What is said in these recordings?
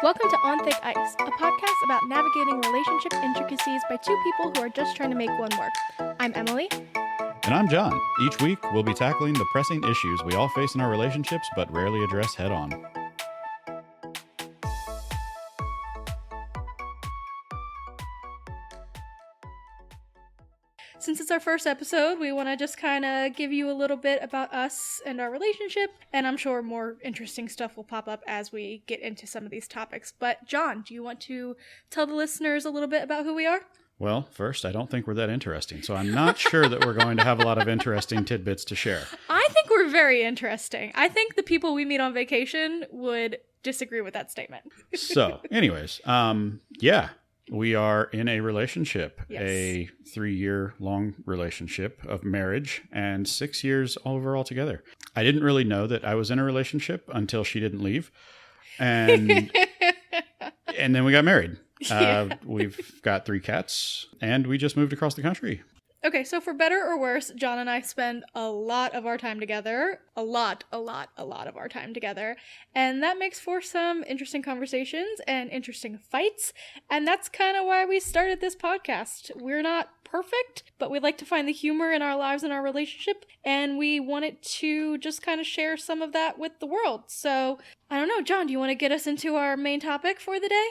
Welcome to On Thick Ice, a podcast about navigating relationship intricacies by two people who are just trying to make one work. I'm Emily. And I'm John. Each week, we'll be tackling the pressing issues we all face in our relationships but rarely address head on. Since it's our first episode, we want to just kind of give you a little bit about us and our relationship, and I'm sure more interesting stuff will pop up as we get into some of these topics. But John, do you want to tell the listeners a little bit about who we are? Well, first, I don't think we're that interesting, so I'm not sure that we're going to have a lot of interesting tidbits to share. I think we're very interesting. I think the people we meet on vacation would disagree with that statement. So, anyways, we are in a relationship, Yes. a 3-year long relationship of marriage and 6 years overall together. I didn't really know that I was in a relationship until she didn't leave. And then we got married. We've got 3 cats and we just moved across the country. Okay, so for better or worse, John and I spend a lot of our time together. A lot of our time together. And that makes for some interesting conversations and interesting fights. And that's kind of why we started this podcast. We're not perfect, but we like to find the humor in our lives and our relationship. And we wanted to just kind of share some of that with the world. So, I don't know, John, do you want to get us into our main topic for the day?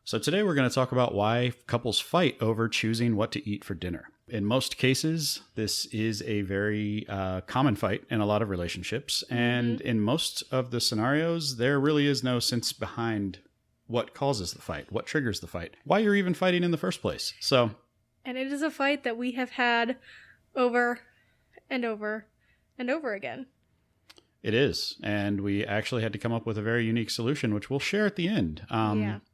So today we're going to talk about why couples fight over choosing what to eat for dinner. In most cases, this is a very common fight in a lot of relationships. And in most of the scenarios, there really is no sense behind what causes the fight, what triggers the fight, why you're even fighting in the first place. And it is a fight that we have had over and over and over again. It is. And we actually had to come up with a very unique solution, which we'll share at the end.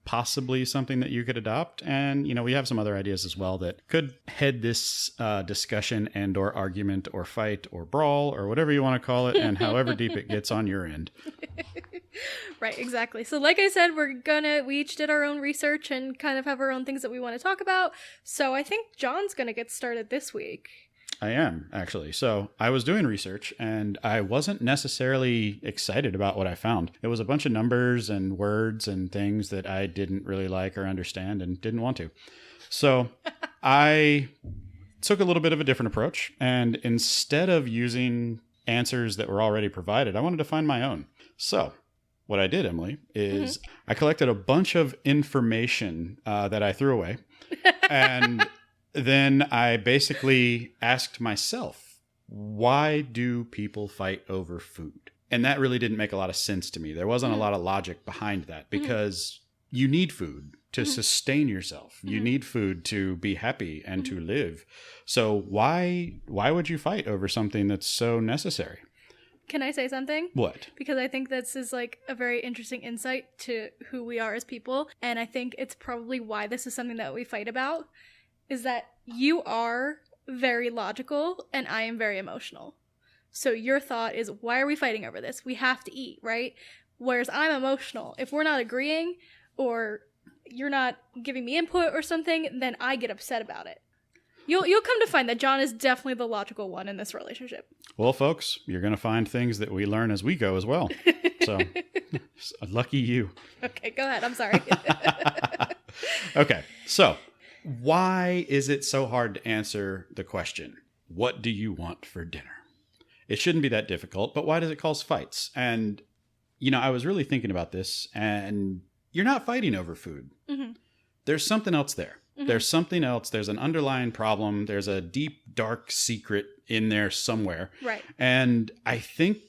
Possibly something that you could adopt. And, we have some other ideas as well that could head this discussion and or argument or fight or brawl or whatever you want to call it, and however deep it gets on your end. Right, exactly. So like I said, we each did our own research and kind of have our own things that we want to talk about. So I think John's going to get started this week. I am, actually. So I was doing research and I wasn't necessarily excited about what I found. It was a bunch of numbers and words and things that I didn't really like or understand and didn't want to. So I took a little bit of a different approach. And instead of using answers that were already provided, I wanted to find my own. So what I did, Emily, is I collected a bunch of information that I threw away. And then I basically asked myself, why do people fight over food? And that really didn't make a lot of sense to me. There wasn't a lot of logic behind that because you need food to sustain yourself. You need food to be happy and to live. So why would you fight over something that's so necessary? Can I say something? What? Because I think this is like a very interesting insight to who we are as people. And I think it's probably why this is something that we fight about. Is that you are very logical and I am very emotional. So your thought is, why are we fighting over this? We have to eat, right? Whereas I'm emotional. If we're not agreeing or you're not giving me input or something, then I get upset about it. You'll come to find that John is definitely the logical one in this relationship. Well, folks, you're going to find things that we learn as we go as well. So, lucky you. Okay, go ahead. I'm sorry. Okay, so why is it so hard to answer the question, what do you want for dinner? It shouldn't be that difficult, but why does it cause fights? And, I was really thinking about this, and you're not fighting over food. There's something else there. There's something else. There's an underlying problem. There's a deep, dark secret in there somewhere. Right. And I think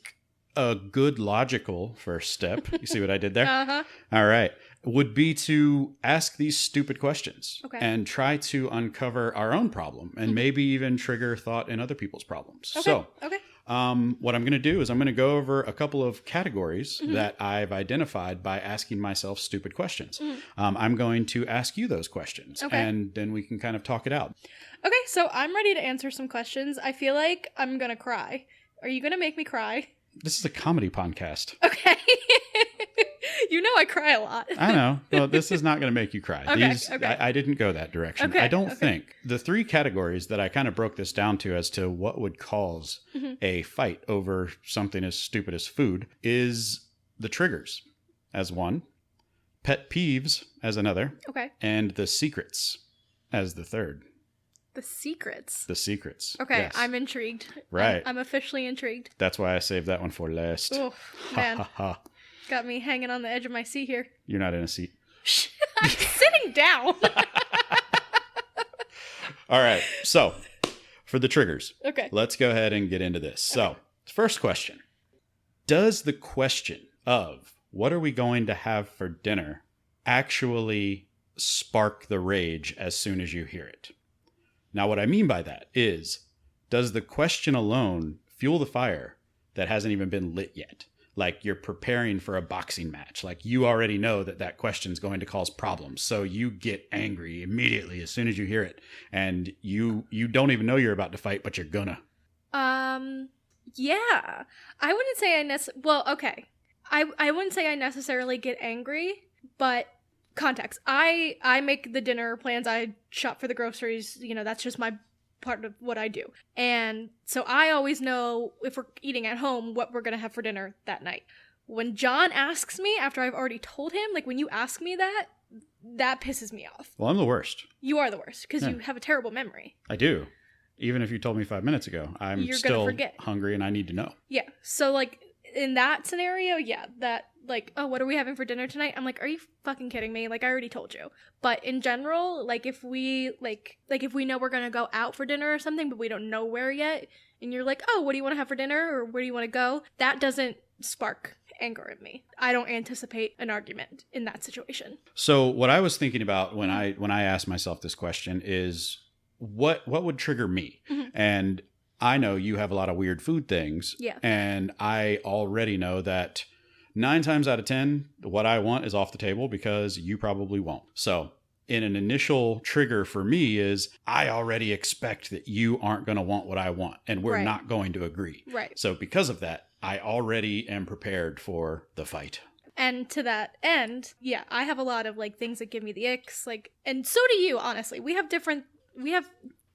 a good logical first step, you see what I did there? Uh-huh. All right, would be to ask these stupid questions and try to uncover our own problem and maybe even trigger thought in other people's problems. Okay. What I'm going to do is I'm going to go over a couple of categories that I've identified by asking myself stupid questions. I'm going to ask you those questions and then we can kind of talk it out. Okay, so I'm ready to answer some questions. I feel like I'm going to cry. Are you going to make me cry? This is a comedy podcast. Okay. I cry a lot. I know. Well, this is not going to make you cry. Okay. I didn't go that direction. Okay, I don't think. The 3 categories that I kind of broke this down to as to what would cause a fight over something as stupid as food is the triggers as one, Pet peeves as another, Okay. and the secrets as the third. The secrets. The secrets. Okay, Yes. I'm intrigued. Right. I'm officially intrigued. That's why I saved that one for last. Oh, Ha man. ha ha. Got me hanging on the edge of my seat here. You're not in a seat. I'm sitting down. All right. So, for the triggers, Okay. let's go ahead and get into this. So, first question. Does the question of what are we going to have for dinner actually spark the rage as soon as you hear it? Now, what I mean by that is, does the question alone fuel the fire that hasn't even been lit yet? Like you're preparing for a boxing match. Like you already know that that question is going to cause problems. So you get angry immediately as soon as you hear it. And you don't even know you're about to fight, but you're gonna. Yeah. I wouldn't say well, okay. I wouldn't say I necessarily get angry, but context. I make the dinner plans. I shop for the groceries. You know, that's just my part of what I do. And so I always know if we're eating at home what we're going to have for dinner that night. When John asks me after I've already told him, like when you ask me that pisses me off. Well, I'm the worst. You are the worst because Yeah. you have a terrible memory. I do. Even if you told me 5 minutes ago, I'm You're still gonna forget. hungry and I need to know. Yeah. So like in that scenario, yeah, that like, oh, what are we having for dinner tonight? I'm like, are you fucking kidding me? Like I already told you. But in general, like if we like if we know we're gonna go out for dinner or something, but we don't know where yet, and you're like, oh, what do you want to have for dinner, or where do you want to go? That doesn't spark anger in me. I don't anticipate an argument in that situation. So what I was thinking about when I asked myself this question is what would trigger me? Mhm. And I know you have a lot of weird food things. Yeah. And I already know that 9 times out of 10, what I want is off the table because you probably won't. So in an initial trigger for me is I already expect that you aren't going to want what I want and we're Right. not going to agree. Right. So because of that, I already am prepared for the fight. And to that end, yeah, I have a lot of like things that give me the icks, like, and so do you, honestly. We have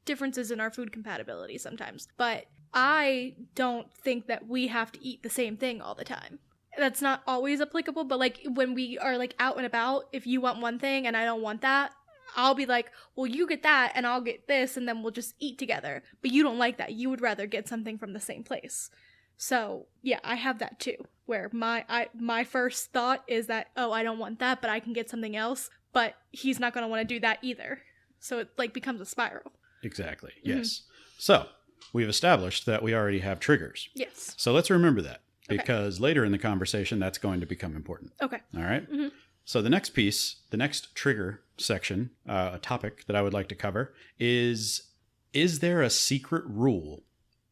differences in our food compatibility sometimes, but I don't think that we have to eat the same thing all the time. That's not always applicable, but like when we are like out and about, if you want one thing and I don't want that, I'll be like, well, you get that and I'll get this and then we'll just eat together. But you don't like that. You would rather get something from the same place. So yeah, I have that too, where my first thought is that, oh, I don't want that, but I can get something else, but he's not going to want to do that either. So it like becomes a spiral. Exactly. Yes. So we've established that we already have triggers. Yes. So let's remember that Okay. because later in the conversation, that's going to become important. Okay. All right. Mhm. So the next piece, the next trigger section, a topic that I would like to cover is there a secret rule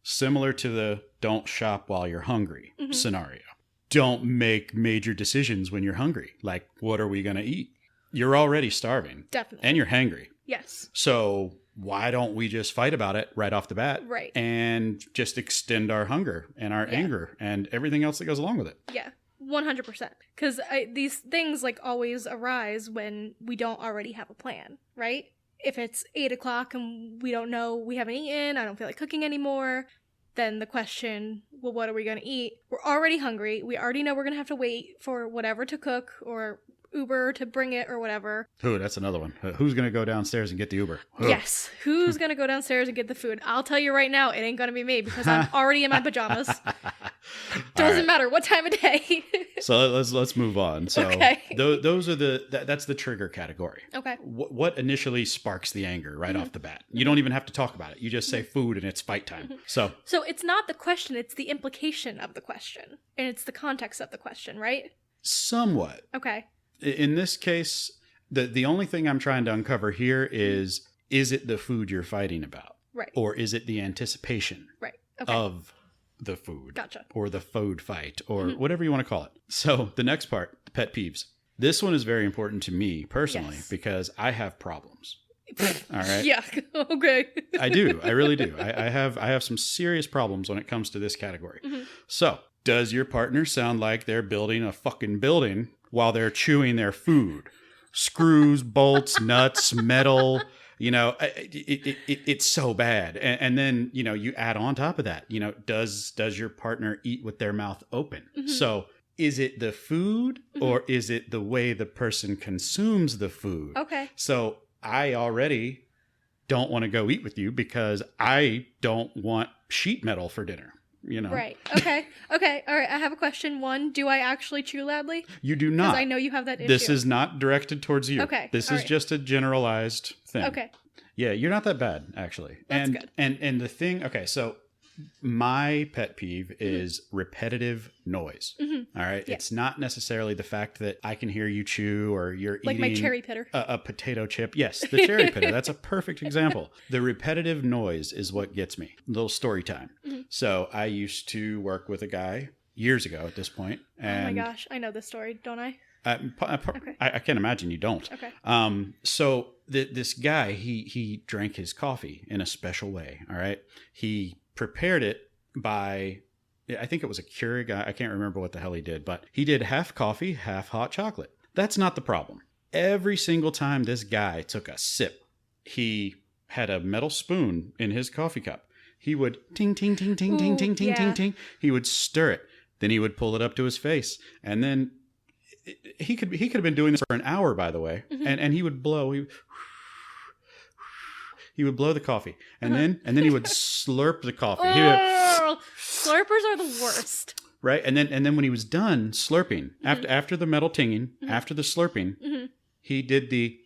similar to the don't shop while you're hungry Mhm. scenario? Don't make major decisions when you're hungry. Like, what are we going to eat? You're already starving Definitely. and you're hangry. Yes. So why don't we just fight about it right off the bat? Right. And just extend our hunger and our Yeah. anger and everything else that goes along with it. Yeah. 100%. Because these things like always arise when we don't already have a plan, right? If it's 8 o'clock and we don't know, we haven't eaten, I don't feel like cooking anymore, then the question, well, what are we going to eat? We're already hungry. We already know we're going to have to wait for whatever to cook or Uber to bring it or whatever. Ooh, that's another one. Who's going to go downstairs and get the Uber? Ugh. Yes. Who's going to go downstairs and get the food? I'll tell you right now, it ain't going to be me because I'm already in my pajamas. Doesn't matter what time of day. So let's move on. So Okay. those are that's the trigger category. Okay. What initially sparks the anger right off the bat? You don't even have to talk about it. You just say food and it's fight time. So it's not the question, it's the implication of the question. And it's the context of the question, right? somewhat. Okay. In this case, the only thing I'm trying to uncover here is it the food you're fighting about? Right. Or is it the anticipation Right. Okay. of the food? Gotcha. Or the food fight, or whatever you want to call it. So the next part, pet peeves. This one is very important to me personally Yes. because I have problems. All right. Yeah. Okay. I do. I really do. I have some serious problems when it comes to this category. Mm-hmm. So, does your partner sound like they're building a fucking building while they're chewing their food? Screws, bolts, nuts, metal. You know, it's so bad. And then, you know, you add on top of that, you know, does your partner eat with their mouth open? Mm-hmm. So is it the food or is it the way the person consumes the food? Okay. So I already don't want to go eat with you because I don't want sheet metal for dinner. Right. Okay. Okay. All right. I have a question. One, do I actually chew loudly? You do not. Because I know you have that issue. This is not directed towards you. Okay. This is just a generalized thing. Okay. Yeah, you're not that bad, actually. That's good. And the thing, okay, so my pet peeve is repetitive noise. All right. Yeah. It's not necessarily the fact that I can hear you chew or you're like eating my cherry pitter. A potato chip. Yes, the cherry pitter. That's a perfect example. The repetitive noise is what gets me. A little story time. So I used to work with a guy years ago at this point. And oh my gosh, I know this story, don't I? Okay. I can't imagine you don't. Okay. So this guy, he drank his coffee in a special way. All right. He prepared it by, I think it was a Keurig. I can't remember what the hell he did, but he did half coffee, half hot chocolate. That's not the problem. Every single time this guy took a sip, he had a metal spoon in his coffee cup. He would ting, ting, ting, ting, ting, ting, ting, ting, ting. He would stir it. Then he would pull it up to his face. And then he could have been doing this for an hour, by the way. And he would blow. He would blow the coffee, and then he would slurp the coffee. Slurpers are the worst. Right, and then when he was done slurping, after the metal tinging, after the slurping, he did the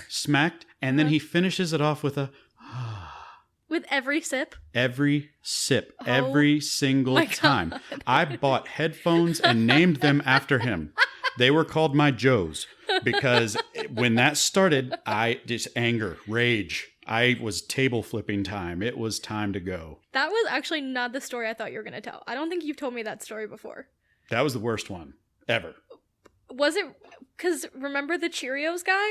smacked, and then he finishes it off with a with every sip. Every sip, every single time. I bought headphones and named them after him. They were called my Joes because when that started, I just anger, rage. I was table flipping time. It was time to go. That was actually not the story I thought you were going to tell. I don't think you've told me that story before. That was the worst one ever. Was it? Because remember the Cheerios guy?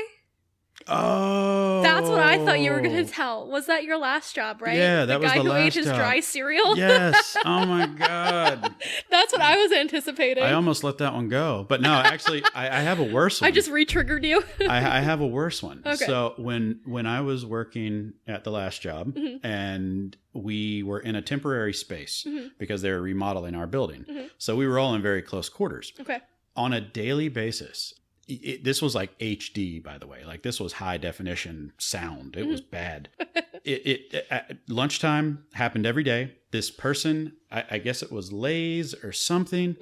Oh. That's what I thought you were going to tell. Was that your last job, right? Yeah, that was the last job. The guy who ate his dry cereal? Yes. Oh my God. That's what I was anticipating. I almost let that one go. But no, actually, I have a worse one. I just re-triggered you. I have a worse one. Okay. So when I was working at the last job and we were in a temporary space because they were remodeling our building. So we were all in very close quarters. Okay. On a daily basis, this was like HD, by the way. Like this was high definition sound. It was bad. It at lunchtime happened every day. This person, I guess it was Lay's or something.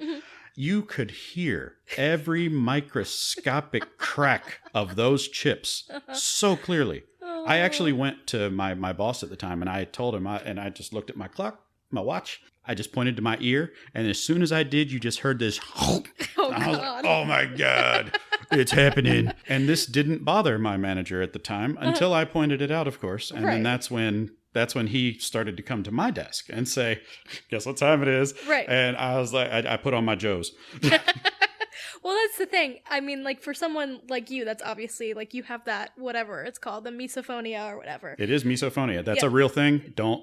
You could hear every microscopic crack of those chips so clearly. I actually went to my boss at the time and I told him, and I just looked at my clock, my watch. I just pointed to my ear, and as soon as I did, you just heard this. Oh, God. Oh my God, it's happening. And this didn't bother my manager at the time until I pointed it out, of course. And then that's when he started to come to my desk and say, "Guess what time it is?" Right. And I was like, I put on my Joes. Well, that's the thing. I mean, like, for someone like you, that's obviously, like, you have that, whatever it's called, the misophonia or whatever. It is misophonia. That's a real thing. Don't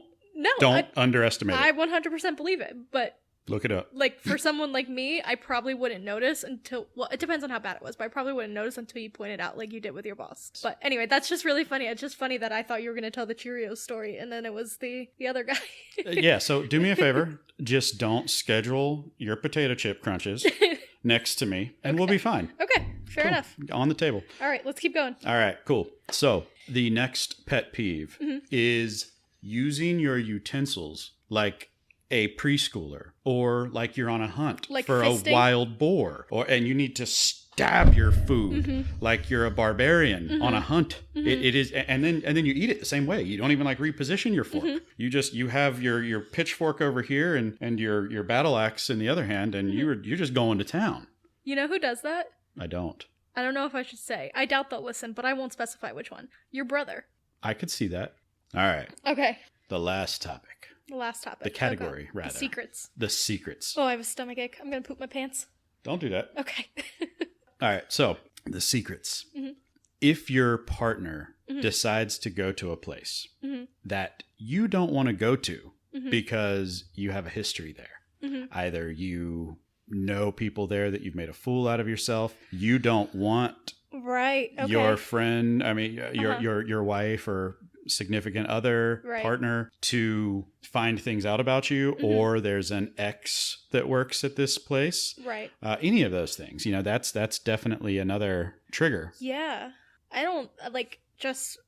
underestimate it. I 100% believe it, but look it up. Like, for someone like me, I probably wouldn't notice until, well, it depends on how bad it was, but I probably wouldn't notice until you pointed out like you did with your boss. But anyway, that's just really funny. It's just funny that I thought you were going to tell the Cheerios story, and then it was the other guy. Yeah, so do me a favor. Just don't schedule your potato chip crunches next to me, and we'll be fine. Okay, fair enough. On the table. All right, let's keep going. All right, cool. So the next pet peeve is using your utensils like a preschooler or like you're on a hunt like for fisting? A wild boar, and you need to stab your food like you're a barbarian on a hunt. It is, and then you eat it the same way. You don't even like reposition your fork. You have your pitchfork over here and your battle axe in the other hand, and you're just going to town. You know who does that? I don't know if I should say. I doubt they'll listen, but I won't specify which one. Your brother. I could see that. All right. Okay. The last topic. The last topic. The category, rather. The secrets. The secrets. Oh, I have a stomachache. I'm going to poop my pants. Don't do that. Okay. All right. So, the secrets. If your partner decides to go to a place that you don't want to go to because you have a history there, either you know people there that you've made a fool out of yourself, you don't want right. Okay. your friend, I mean, your wife or significant other, Right. partner to find things out about you, or there's an ex that works at this place. Right. Any of those things, that's definitely another trigger. Yeah. I don't, like, just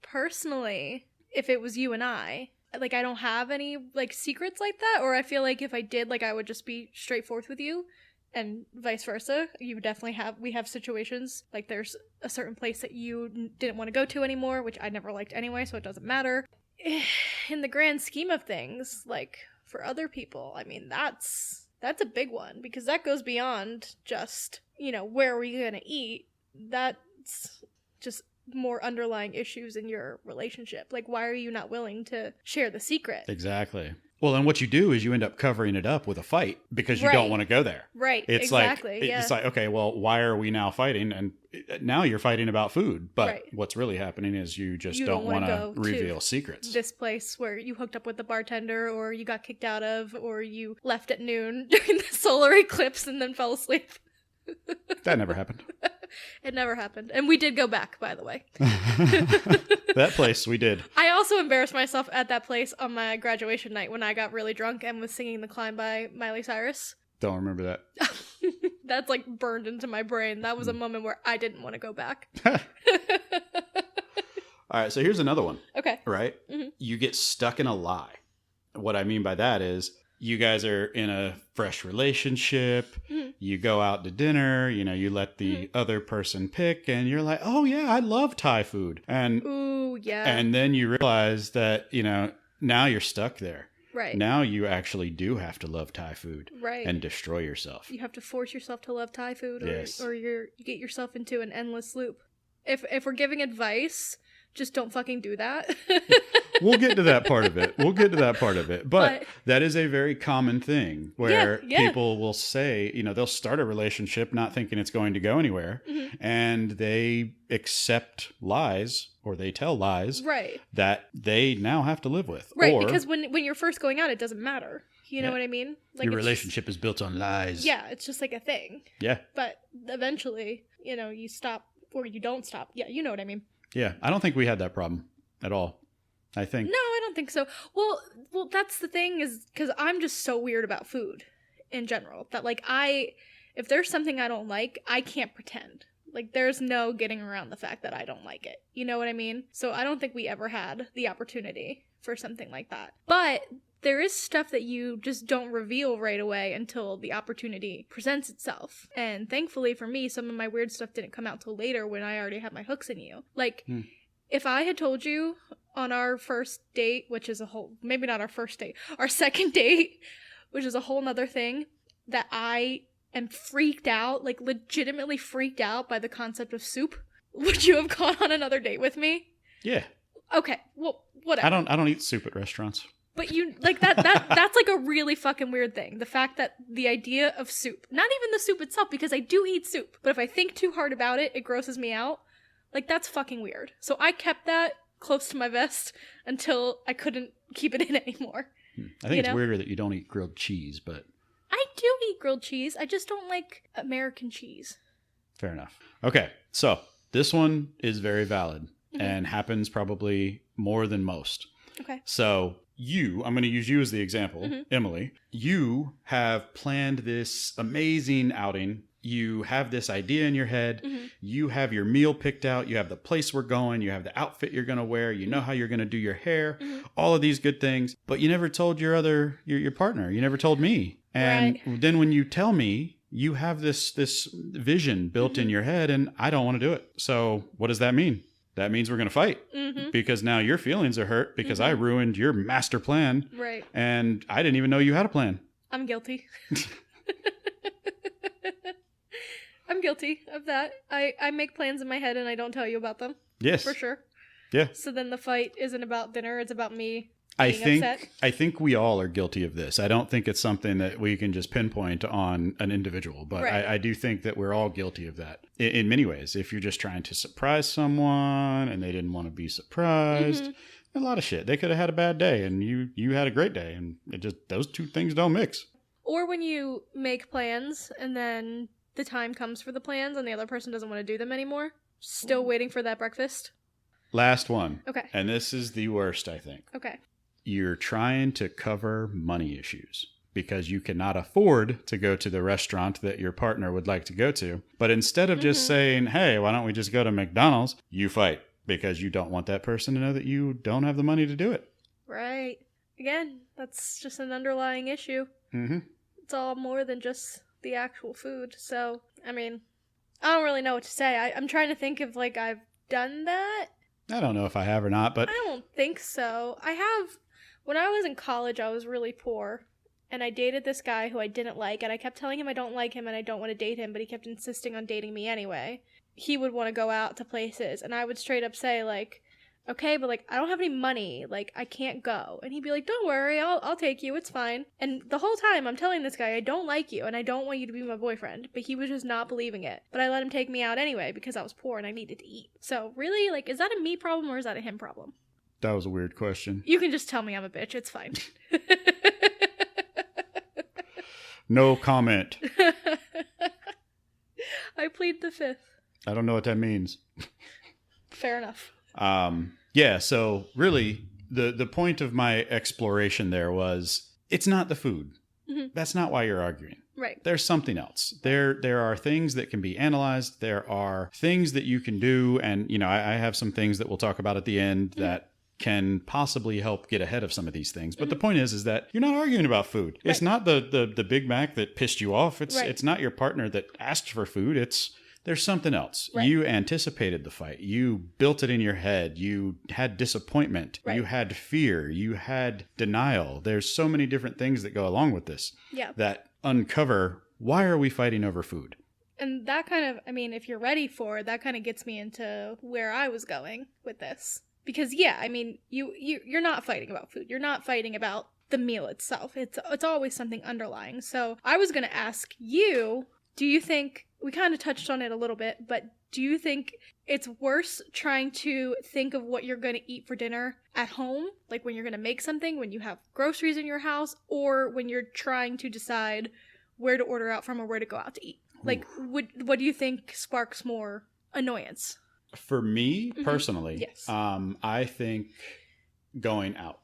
personally, if it was you and I don't have any, like, secrets like that, or I feel like if I did, like, I would just be straightforward with you, and vice versa. You definitely we have situations, like, there's a certain place that you didn't want to go to anymore, which I never liked anyway, so it doesn't matter. In the grand scheme of things, like, for other people, I mean, that's a big one, because that goes beyond just, where are we gonna eat? That's just more underlying issues in your relationship. Like, why are you not willing to share the secret? Exactly. Well, and what you do is you end up covering it up with a fight because you don't want to go there. Right. It's exactly. It's like, okay, well, why are we now fighting? And now you're fighting about food. But Right. what's really happening is you just You don't want go to reveal secrets. This place where you hooked up with the bartender, or you got kicked out of, or you left at noon during the solar eclipse and then fell asleep. That never happened. It never happened. And we did go back, by the way. That place, we did. I also embarrassed myself at that place on my graduation night when I got really drunk and was singing The Climb by Miley Cyrus. Don't remember that. That's, like, burned into my brain. That was a moment where I didn't want to go back. All right, so here's another one. Okay. Right? You get stuck in a lie. What I mean by that is you guys are in a fresh relationship. You go out to dinner. You let the other person pick, and you're like, oh, yeah, I love Thai food. And ooh, yeah. And then you realize that, now you're stuck there. Right. Now you actually do have to love Thai food. Right. And destroy yourself. You have to force yourself to love Thai food, Yes. or you get yourself into an endless loop. If we're giving advice, just don't fucking do that. We'll get to that part of it. But that is a very common thing where people will say, they'll start a relationship not thinking it's going to go anywhere. And they accept lies, or they tell lies that they now have to live with. Right, because when you're first going out, it doesn't matter. You know what I mean? Like, your relationship is built on lies. Yeah, it's just like a thing. Yeah. But eventually, you stop, or you don't stop. Yeah, you know what I mean. Yeah, I don't think we had that problem at all. I think. No, I don't think so. Well, that's the thing, is because I'm just so weird about food in general that, like, if there's something I don't like, I can't pretend. Like, there's no getting around the fact that I don't like it. You know what I mean? So I don't think we ever had the opportunity for something like that. But there is stuff that you just don't reveal right away until the opportunity presents itself. And thankfully for me, some of my weird stuff didn't come out till later when I already had my hooks in you. Like, if I had told you on our first date, which is maybe not our first date, our second date, which is a whole nother thing, that I am freaked out, like legitimately freaked out by the concept of soup, would you have gone on another date with me? Yeah. Okay, well, whatever. I don't eat soup at restaurants. But you, like, that's like a really fucking weird thing. The fact that the idea of soup, not even the soup itself, because I do eat soup, but if I think too hard about it, it grosses me out. Like, that's fucking weird. So I kept that close to my vest until I couldn't keep it in anymore. I think it's weirder that you don't eat grilled cheese, but... I do eat grilled cheese. I just don't like American cheese. Fair enough. Okay, so this one is very valid and happens probably more than most. Okay. So I'm going to use you as the example, Emily. You have planned this amazing outing. You have this idea in your head. You have your meal picked out. You have the place we're going. You have the outfit you're going to wear. You know how you're going to do your hair. All of these good things. But you never told your partner. You never told me. And then when you tell me, you have this vision built in your head, and I don't want to do it. So what does that mean? That means we're going to fight because now your feelings are hurt because I ruined your master plan. Right. And I didn't even know you had a plan. I'm guilty. I'm guilty of that. I make plans in my head and I don't tell you about them. Yes. For sure. Yeah. So then the fight isn't about dinner. It's about me being upset. I think we all are guilty of this. I don't think it's something that we can just pinpoint on an individual, but I do think that we're all guilty of that in many ways. If you're just trying to surprise someone and they didn't want to be surprised, a lot of shit. They could have had a bad day and you had a great day, and those two things don't mix. Or when you make plans and then the time comes for the plans and the other person doesn't want to do them anymore, still waiting for that breakfast. Last one. Okay. And this is the worst, I think. Okay. You're trying to cover money issues because you cannot afford to go to the restaurant that your partner would like to go to. But instead of just saying, hey, why don't we just go to McDonald's? You fight because you don't want that person to know that you don't have the money to do it. Right. Again, that's just an underlying issue. Mm-hmm. It's all more than just the actual food. So, I mean, I don't really know what to say. I'm trying to think if, like, I've done that. I don't know if I have or not, but I don't think so. I have. When I was in college, I was really poor. And I dated this guy who I didn't like. And I kept telling him I don't like him and I don't want to date him. But he kept insisting on dating me anyway. He would want to go out to places. And I would straight up say, like, okay, but, like, I don't have any money. Like, I can't go. And he'd be like, don't worry, I'll take you. It's fine. And the whole time I'm telling this guy, I don't like you and I don't want you to be my boyfriend. But he was just not believing it. But I let him take me out anyway because I was poor and I needed to eat. So really, like, is that a me problem or is that a him problem? that was a weird question. You can just tell me I'm a bitch. It's fine. No comment. I plead the fifth. I don't know what that means. Fair enough. Yeah, so really, the point of my exploration there was, it's not the food. Mm-hmm. That's not why you're arguing. Right. There's something else. There are things that can be analyzed. There are things that you can do. And, you know, I have some things that we'll talk about at the end that can possibly help get ahead of some of these things. But the point is that you're not arguing about food. Right. It's not the Big Mac that pissed you off. It's not your partner that asked for food. There's something else. Right. You anticipated the fight. You built it in your head. You had disappointment. Right. You had fear. You had denial. There's so many different things that go along with this that uncover, why are we fighting over food? And that kind of, I mean, if you're ready for it, that kind of gets me into where I was going with this. Because, yeah, I mean, you're not fighting about food. You're not fighting about the meal itself. It's always something underlying. So I was going to ask you, do you think, we kind of touched on it a little bit, but do you think it's worse trying to think of what you're going to eat for dinner at home, like when you're going to make something, when you have groceries in your house, or when you're trying to decide where to order out from or where to go out to eat? Like, what do you think sparks more annoyance? For me, personally, yes. I think going out.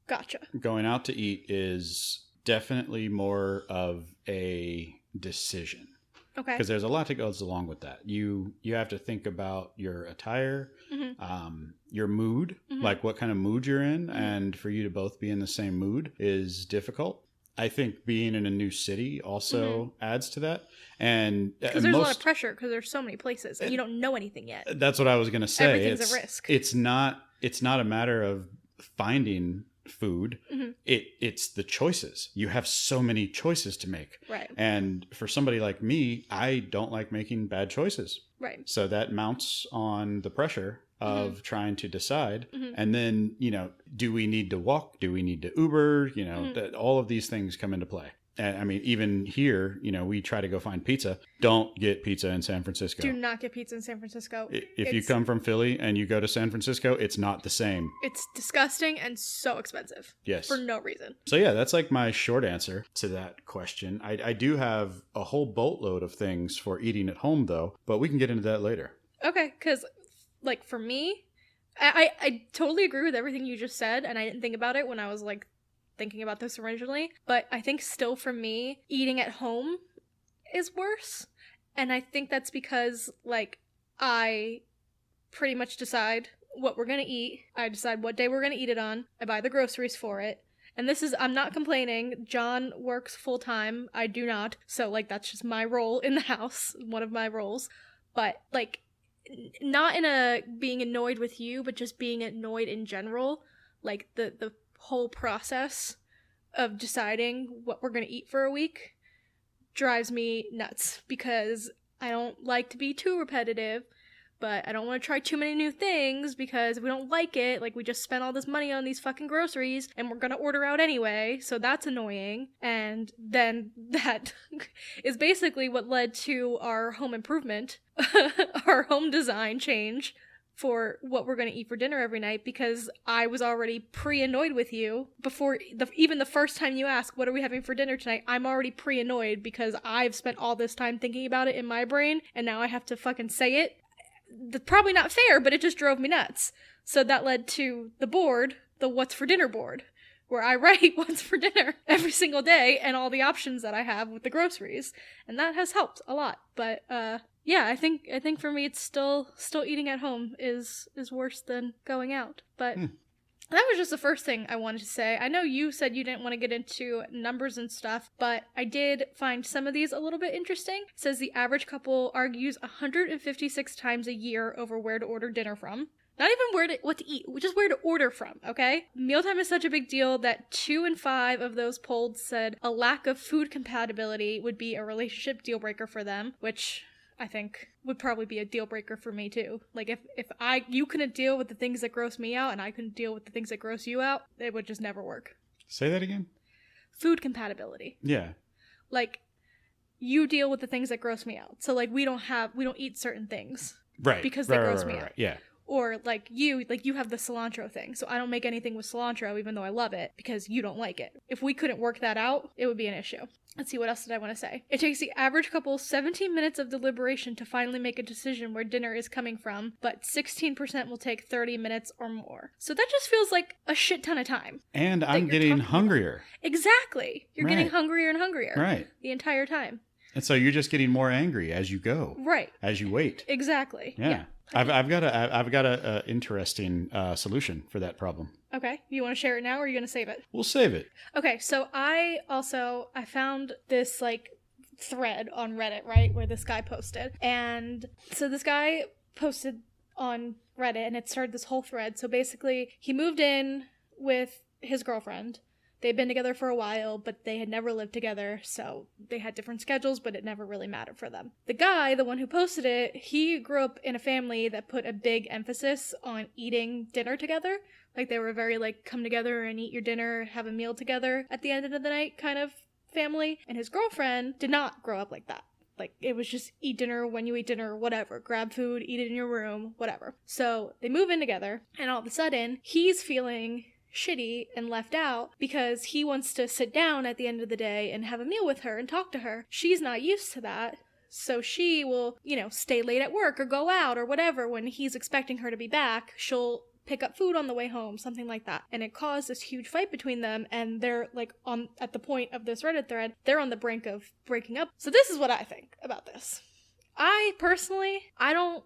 Gotcha. Going out to eat is definitely more of a decision. Okay. Because there's a lot that goes along with that. You have to think about your attire, your mood, like what kind of mood you're in. And for you to both be in the same mood is difficult. I think being in a new city also adds to that. And because there's a lot of pressure because there's so many places and you don't know anything yet. That's what I was going to say. Everything's a risk. It's not a matter of finding food. It's the choices. You have so many choices to make. Right. And for somebody like me, I don't like making bad choices. Right. So that mounts on the pressure of trying to decide. And then, you know, do we need to walk? Do we need to Uber? You know, all of these things come into play. And I mean, even here, you know, we try to go find pizza. Don't get pizza in San Francisco. Do not get pizza in San Francisco. If you come from Philly and you go to San Francisco, it's not the same. It's disgusting and so expensive. Yes. For no reason. So yeah, that's like my short answer to that question. I do have a whole boatload of things for eating at home, though, but we can get into that later. Okay, because, like, for me, I totally agree with everything you just said, and I didn't think about it when I was, like, thinking about this originally, but I think still for me, eating at home is worse. And I think that's because, like, I pretty much decide what we're gonna eat. I decide what day we're gonna eat it on. I buy the groceries for it. And this is, I'm not complaining. John works full time. I do not. So, like, that's just my role in the house. One of my roles. But, like, not in a being annoyed with you, but just being annoyed in general. Like, the whole process of deciding what we're going to eat for a week drives me nuts because I don't like to be too repetitive, but I don't want to try too many new things because if we don't like it, like we just spent all this money on these fucking groceries and we're going to order out anyway, so that's annoying. And then that is basically what led to our home improvement, our home design change for what we're going to eat for dinner every night because I was already pre-annoyed with you before even the first time you ask, what are we having for dinner tonight? I'm already pre-annoyed because I've spent all this time thinking about it in my brain and now I have to fucking say it. probably not fair, but it just drove me nuts. So that led to the board, the what's for dinner board, where I write what's for dinner every single day and all the options that I have with the groceries. And that has helped a lot. But yeah, I think for me it's still eating at home is worse than going out. But that was just the first thing I wanted to say. I know you said you didn't want to get into numbers and stuff, but I did find some of these a little bit interesting. It says the average couple argues 156 times a year over where to order dinner from. Not even what to eat, just where to order from, okay? Mealtime is such a big deal that 2 in 5 of those polled said a lack of food compatibility would be a relationship deal breaker for them, which I think would probably be a deal breaker for me too. Like if you couldn't deal with the things that gross me out and I couldn't deal with the things that gross you out, it would just never work. Say that again? Food compatibility. Yeah. Like you deal with the things that gross me out. So like we don't eat certain things. Right. Because they gross me out. Yeah. Or like you have the cilantro thing. So I don't make anything with cilantro even though I love it because you don't like it. If we couldn't work that out, it would be an issue. Let's see, what else did I want to say? It takes the average couple 17 minutes of deliberation to finally make a decision where dinner is coming from, but 16% will take 30 minutes or more. So that just feels like a shit ton of time. And I'm getting hungrier. Exactly. You're getting hungrier and hungrier. Right. The entire time. And so you're just getting more angry as you go. Right. As you wait. Exactly. Yeah. I've got a interesting solution for that problem. Okay. You want to share it now or are you going to save it? We'll save it. Okay. So I found this like thread on Reddit, right? Where this guy posted. And so this guy posted on Reddit and it started this whole thread. So basically he moved in with his girlfriend. They'd been together for a while, but they had never lived together, so they had different schedules, but it never really mattered for them. The guy, the one who posted it, he grew up in a family that put a big emphasis on eating dinner together. Like, they were very, like, come together and eat your dinner, have a meal together at the end of the night kind of family. And his girlfriend did not grow up like that. Like, it was just eat dinner when you eat dinner, whatever. Grab food, eat it in your room, whatever. So they move in together, and all of a sudden, he's feeling shitty and left out because he wants to sit down at the end of the day and have a meal with her and talk to her. She's not used to that. So she will, stay late at work or go out or whatever. When he's expecting her to be back, she'll pick up food on the way home, something like that. And it caused this huge fight between them, and they're like at the point of this Reddit thread, they're on the brink of breaking up. So this is what I think about this. I don't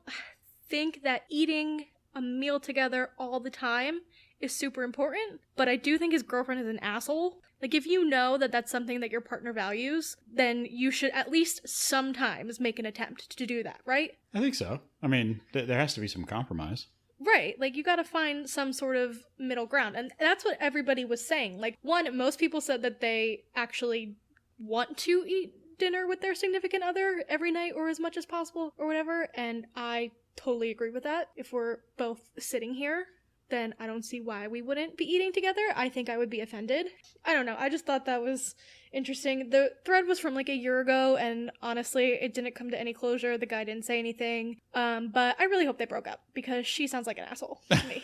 think that eating a meal together all the time is super important, but I do think his girlfriend is an asshole. Like, if you know that that's something that your partner values, then you should at least sometimes make an attempt to do that, right? I think so. I mean, there has to be some compromise. Right. Like, you gotta find some sort of middle ground. And that's what everybody was saying. Like, most people said that they actually want to eat dinner with their significant other every night or as much as possible or whatever. And I totally agree with that. If we're both sitting here, then I don't see why we wouldn't be eating together. I think I would be offended. I don't know. I just thought that was interesting. The thread was from like a year ago, and honestly, it didn't come to any closure. The guy didn't say anything. But I really hope they broke up because she sounds like an asshole to me.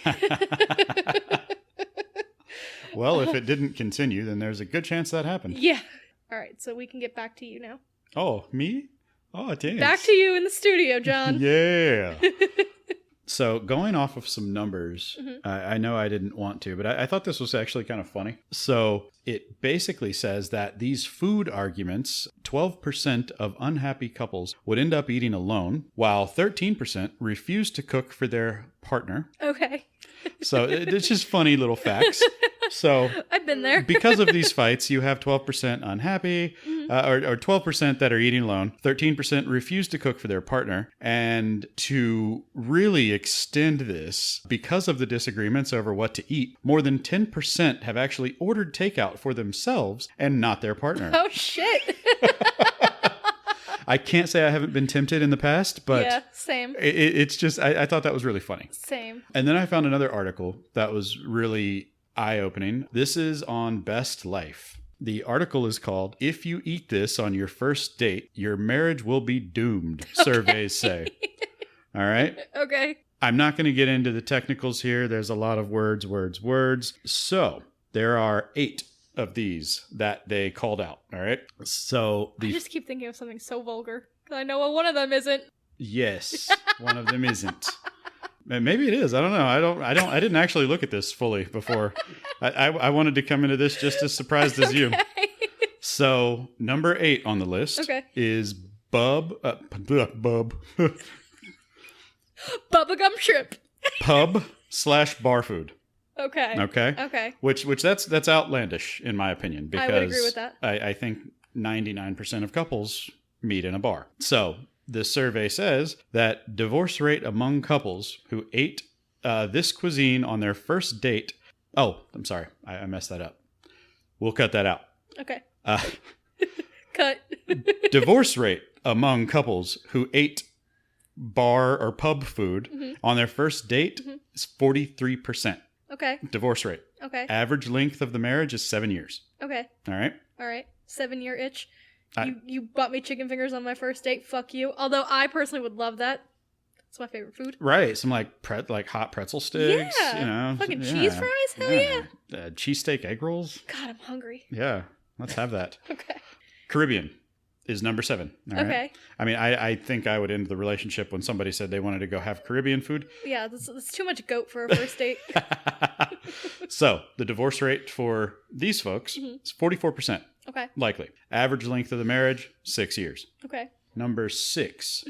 Well, if it didn't continue, then there's a good chance that happened. Yeah. All right. So we can get back to you now. Oh, me? Oh, thanks. Back to you in the studio, John. Yeah. So going off of some numbers, I know I didn't want to, but I thought this was actually kind of funny. So it basically says that these food arguments, 12% of unhappy couples would end up eating alone, while 13% refuse to cook for their partner. Okay. So it's just funny little facts. So I've been there. Because of these fights, you have 12% unhappy, or 12% that are eating alone. 13% refuse to cook for their partner. And to really extend this, because of the disagreements over what to eat, more than 10% have actually ordered takeout for themselves and not their partner. Oh, shit. I can't say I haven't been tempted in the past, but yeah, same. It's just, I thought that was really funny. Same. And then I found another article that was really eye-opening. This is on Best Life. The article is called, "If You Eat This on Your First Date, Your Marriage Will Be Doomed," surveys say. All right? Okay. I'm not going to get into the technicals here. There's a lot of words. So there are 8 of these that they called out. All right? So I just keep thinking of something so vulgar. I know what one of them isn't. Yes, one of them isn't. Maybe it is. I don't know. I didn't actually look at this fully before. I wanted to come into this just as surprised as you. So number 8 on the list is bubblegum shrimp. pub/bar food. Okay. Which that's outlandish in my opinion, because I would agree with that. I think 99% of couples meet in a bar. So this survey says that divorce rate among couples who ate this cuisine on their first date. Oh, I'm sorry. I messed that up. We'll cut that out. Okay. Cut. Divorce rate among couples who ate bar or pub food on their first date is 43%. Okay. Divorce rate. Okay. Average length of the marriage is 7 years. Okay. All right. 7-year itch. You bought me chicken fingers on my first date. Fuck you. Although I personally would love that. It's my favorite food. Right. Some like hot pretzel sticks. Yeah. You know. Fucking cheese fries? Hell yeah. Cheesesteak egg rolls. God, I'm hungry. Yeah. Let's have that. Okay. Caribbean is number 7. All okay. Right? I mean, I think I would end the relationship when somebody said they wanted to go have Caribbean food. Yeah, that's too much goat for a first date. So the divorce rate for these folks is 44%. Okay. Likely. Average length of the marriage, 6 years. Okay. Number 6,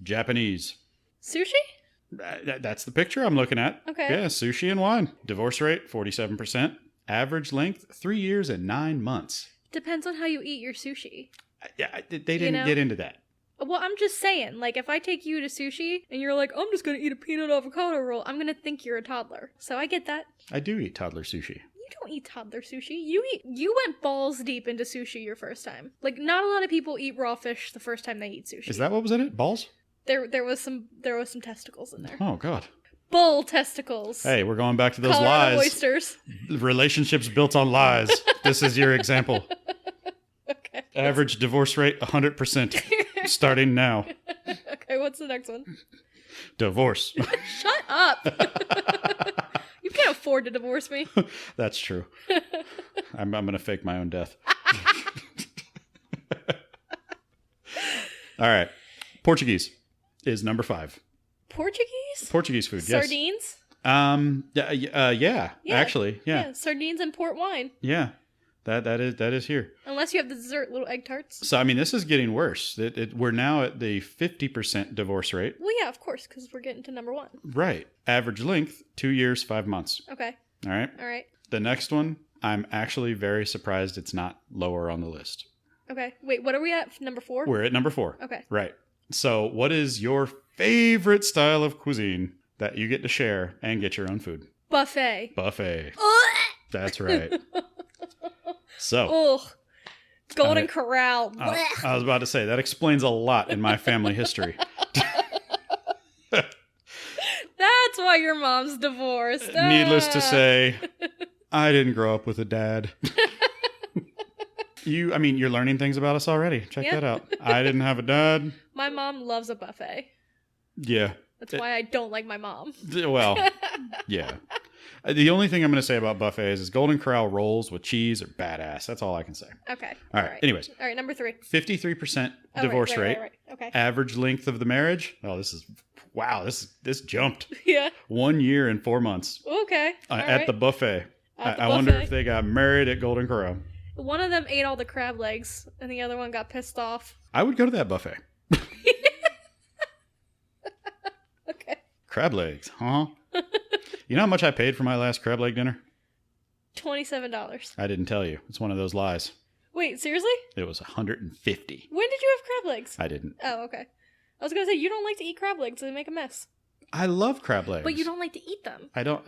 Japanese. Sushi? That's the picture I'm looking at. Okay. Yeah, sushi and wine. Divorce rate, 47%. Average length, 3 years and 9 months. Depends on how you eat your sushi. Yeah, they didn't get into that. Well, I'm just saying, like, if I take you to sushi and you're like, I'm just going to eat a peanut avocado roll, I'm going to think you're a toddler. So I get that. I do eat toddler sushi. You don't eat toddler sushi. You went balls deep into sushi your first time. Like, not a lot of people eat raw fish the first time they eat sushi. Is that what was in it? Balls? There was some testicles in there. Oh, God. Bull testicles. Hey, we're going back to those Colorado lies. Oysters. Relationships built on lies. This is your example. Okay. Average divorce rate, 100%. Starting now. Okay, what's the next one? Divorce. Shut up. You can't afford to divorce me. That's true. I'm going to fake my own death. All right. Portuguese is number 5. Portuguese food, yes. Sardines? Yeah, actually, yeah. Sardines and port wine. Yeah, that is here. Unless you have the dessert little egg tarts. So, I mean, this is getting worse. We're now at the 50% divorce rate. Well, yeah, of course, because we're getting to number 1. Right. Average length, 2 years, 5 months. Okay. All right. The next one, I'm actually very surprised it's not lower on the list. Okay. Wait, what are we at? Number 4? We're at number 4. Okay. Right. So, what is your favorite style of cuisine that you get to share and get your own food? Buffet. That's right. So. Ugh. Golden Corral. I was about to say, that explains a lot in my family history. That's why your mom's divorced. Needless to say, I didn't grow up with a dad. You're learning things about us already. Check that out. I didn't have a dad. My mom loves a buffet. Yeah. That's why I don't like my mom. Well, yeah. The only thing I'm going to say about buffets is Golden Corral rolls with cheese are badass. That's all I can say. Okay. All right. Anyways. All right, number 3. 53% divorce rate. Right. Okay. Average length of the marriage. Oh, this jumped. Yeah. 1 year and 4 months. Okay. At the buffet. I wonder if they got married at Golden Corral. One of them ate all the crab legs, and the other one got pissed off. I would go to that buffet. Okay. Crab legs, huh? You know how much I paid for my last crab leg dinner? $27. I didn't tell you. It's one of those lies. Wait, seriously? It was $150. When did you have crab legs? I didn't. Oh, okay. I was going to say, you don't like to eat crab legs. They make a mess. I love crab legs. But you don't like to eat them. I don't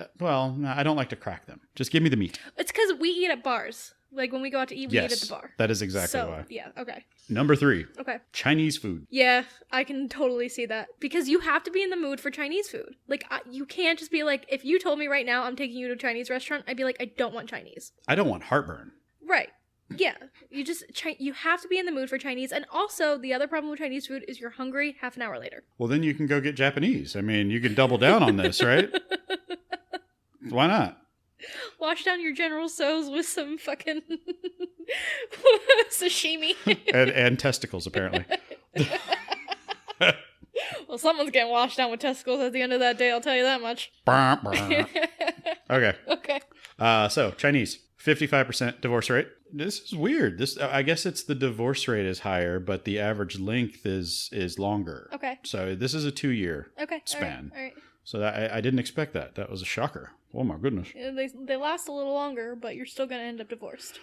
like to crack them. Just give me the meat. It's because we eat at bars. Like, when we go out to eat, we eat at the bar. That is exactly why. Yeah, okay. Number 3. Okay. Chinese food. Yeah, I can totally see that. Because you have to be in the mood for Chinese food. Like, you can't just be like, if you told me right now I'm taking you to a Chinese restaurant, I'd be like, I don't want Chinese. I don't want heartburn. Right. Yeah. You have to be in the mood for Chinese. And also, the other problem with Chinese food is you're hungry half an hour later. Well, then you can go get Japanese. I mean, you can double down on this, right? Why not? Wash down your General Tso's with some fucking sashimi. and testicles, apparently. Well, someone's getting washed down with testicles at the end of that day, I'll tell you that much. Okay. Okay. So Chinese, 55% divorce rate. This is weird. I guess it's the divorce rate is higher, but the average length is longer. Okay. So this is a 2-year Okay. span. All right. So I didn't expect that. That was a shocker. Oh my goodness. They last a little longer, but you're still going to end up divorced.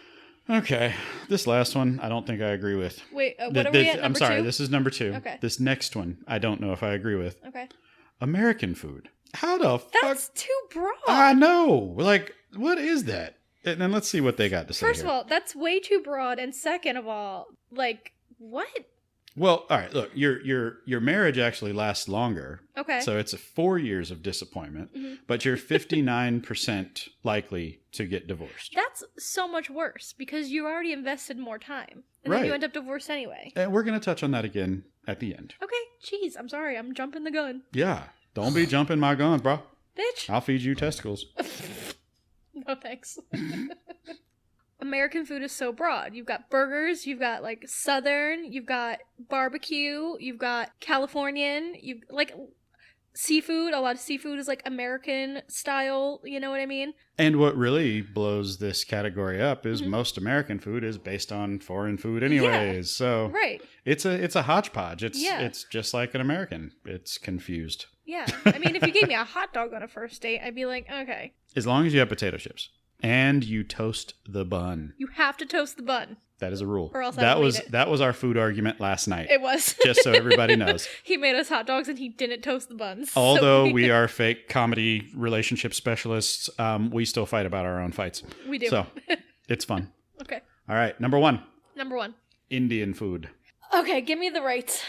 Okay. This last one, I don't think I agree with. Wait, what are we at, number I'm sorry, 2? this is number 2. Okay. This next one, I don't know if I agree with. Okay. American food. How the fuck? That's too broad. I know. Like, what is that? And then let's see what they got to say. First of all, that's way too broad. And second of all, like, what? Well, all right, look, your marriage actually lasts longer. Okay. So it's 4 years of disappointment, but you're 59% likely to get divorced. That's so much worse because you already invested more time. And Right. then you end up divorced anyway. And we're going to touch on that again at the end. Okay, jeez, I'm sorry. I'm jumping the gun. Yeah. Don't be jumping my gun, bro. Bitch. I'll feed you testicles. No thanks. American food is so broad. You've got burgers, you've got like Southern, you've got barbecue, you've got Californian, you've like seafood. A lot of seafood is like American style, you know what I mean? And what really blows this category up is most American food is based on foreign food anyways. So Right. it's a hodgepodge. Yeah. It's just like an American. It's confused. Yeah. I mean, if you gave me a hot dog on a first date, I'd be like, okay. As long as you have potato chips and you toast the bun. You have to toast the bun. That is a rule. Or else I won't eat it. That was our food argument last night. It was. Just so everybody knows. He made us hot dogs and he didn't toast the buns. Although we are fake comedy relationship specialists, we still fight about our own fights. We do. So it's fun. Okay. All right. Number 1. Number 1. Indian food. Okay, give me the rates.